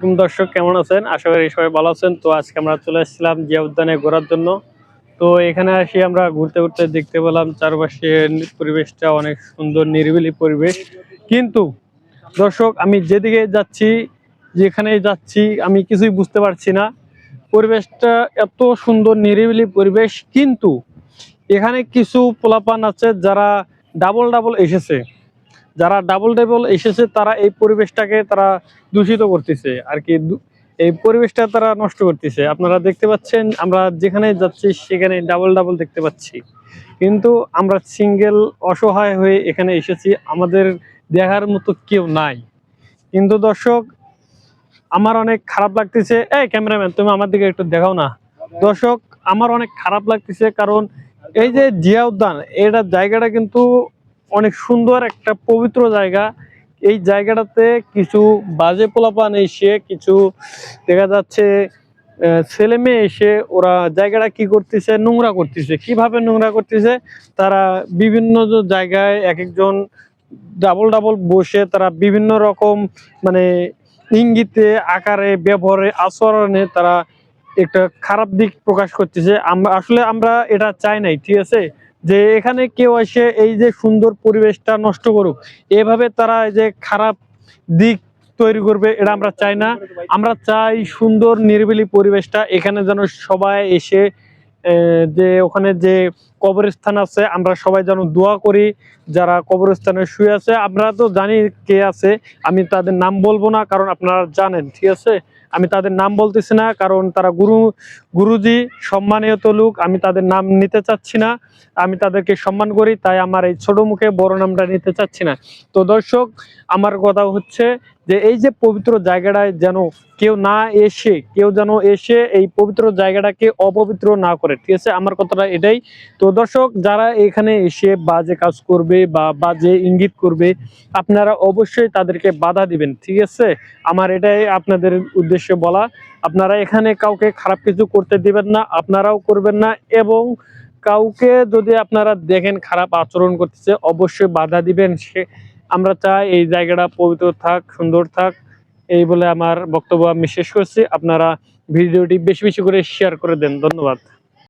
দর্শক কেমন আছেন? আশা করি সবাই ভালো আছেন। তো আজকে আমরা চলে আসছিলাম জিয়া উদ্যানে ঘোরার জন্য। তো এখানে আসি আমরা ঘুরতে ঘুরতে দেখতে পেলাম চারপাশে পরিবেশটা অনেক সুন্দর, নিরিবিলি পরিবেশ। কিন্তু দর্শক, আমি যেদিকে যাচ্ছি, যেখানে যাচ্ছি, আমি কিছুই বুঝতে পারছি না। পরিবেশটা এত সুন্দর, নিরিবিলি পরিবেশ, কিন্তু এখানে কিছু পোলাপান আছে যারা ডাবল ডাবল এসেছে। তারা এই পরিবেশটাকে তারা দূষিত করতেছে আর কি। এই পরিবেশটা তারা নষ্ট করতেছে। আপনারা দেখতে পাচ্ছেন, আমরা যেখানে যাচ্ছি সেখানে ডাবল ডাবল দেখতে পাচ্ছি, কিন্তু আমরা সিঙ্গেল অসহায় হয়ে এখানে এসেছি। আমাদের দেখার মতো কেউ নাই। কিন্তু দর্শক, আমার অনেক খারাপ লাগতেছে। এই ক্যামেরাম্যান, তুমি আমার দিকে একটু দেখাও না। দর্শক, আমার অনেক খারাপ লাগতেছে, কারণ এই যে জিয়া উদ্যান, এটা জায়গাটা কিন্তু অনেক সুন্দর একটা পবিত্র জায়গা। এই জায়গাটাতে কিছু বাজে পোলাপান এসে, কিছু দেখা যাচ্ছে ছেলে মেয়ে এসে ওরা জায়গাটা কি করতেছে, নোংরা করতেছে। কিভাবে নোংরা করতেছে, তারা বিভিন্ন জায়গায় এক একজন ডাবল ডাবল বসে তারা বিভিন্ন রকম মানে ইঙ্গিতে, আকারে, ব্যবহারে, আচরণে তারা একটা খারাপ দিক প্রকাশ করতেছে। আমরা এটা চাই নাই, ঠিক আছে, যে এখানে কেউ এসে এই যে সুন্দর পরিবেশটা নষ্ট করুক। এভাবে তারা এই যে খারাপ দিক তৈরি করবে, এটা আমরা চাই না। আমরা চাই সুন্দর নিরিবিলি পরিবেশটা। এখানে যেন সবাই এসে যে ওখানে যে কবরস্থান আছে, আমরা সবাই যেন দোয়া করি। যারা কবরস্থানে শুয়ে আছে, আমরা তো জানি কে আছে, আমি তাদের নাম বলবো না, কারণ আপনারা জানেন, ঠিক আছে। আমি তাদের নাম বলতেছি না, কারণ তারা গুরুজি, সম্মানিত লোক। আমি তাদের নাম নিতে চাচ্ছি না। আমি তাদেরকে সম্মান করি, তাই আমার এই ছোট মুখে বড় নামটা নিতে চাচ্ছি না। তো দর্শক, আমার কথা হচ্ছে যে এই যে পবিত্র জায়গাটায় যেন কেউ যেন এসে এই পবিত্র জায়গাটাকে অপবিত্র না করে, ঠিক আছে। আমার কথাটা এটাই। তো দর্শক, যারা এখানে এসে বাজে কাজ করবে বা বাজে ইঙ্গিত করবে, আপনারা অবশ্যই তাদেরকে বাধা দিবেন, ঠিক আছে। আমার এটাই আপনাদের উদ্দেশ্যে বলা। আপনারা এখানে কাউকে খারাপ কিছু করতে দিবেন না, আপনারাও করবেন না। এবং কাউকে যদি আপনারা দেখেন খারাপ আচরণ করতেছে, অবশ্যই বাধা দিবেন। আমরা চাই এই জায়গাটা পবিত্র থাক, সুন্দর থাক। এই বলে আমার বক্তব্য আমি শেষ করছি। আপনারা ভিডিওটি বেশি বেশি করে শেয়ার করে দেন। ধন্যবাদ।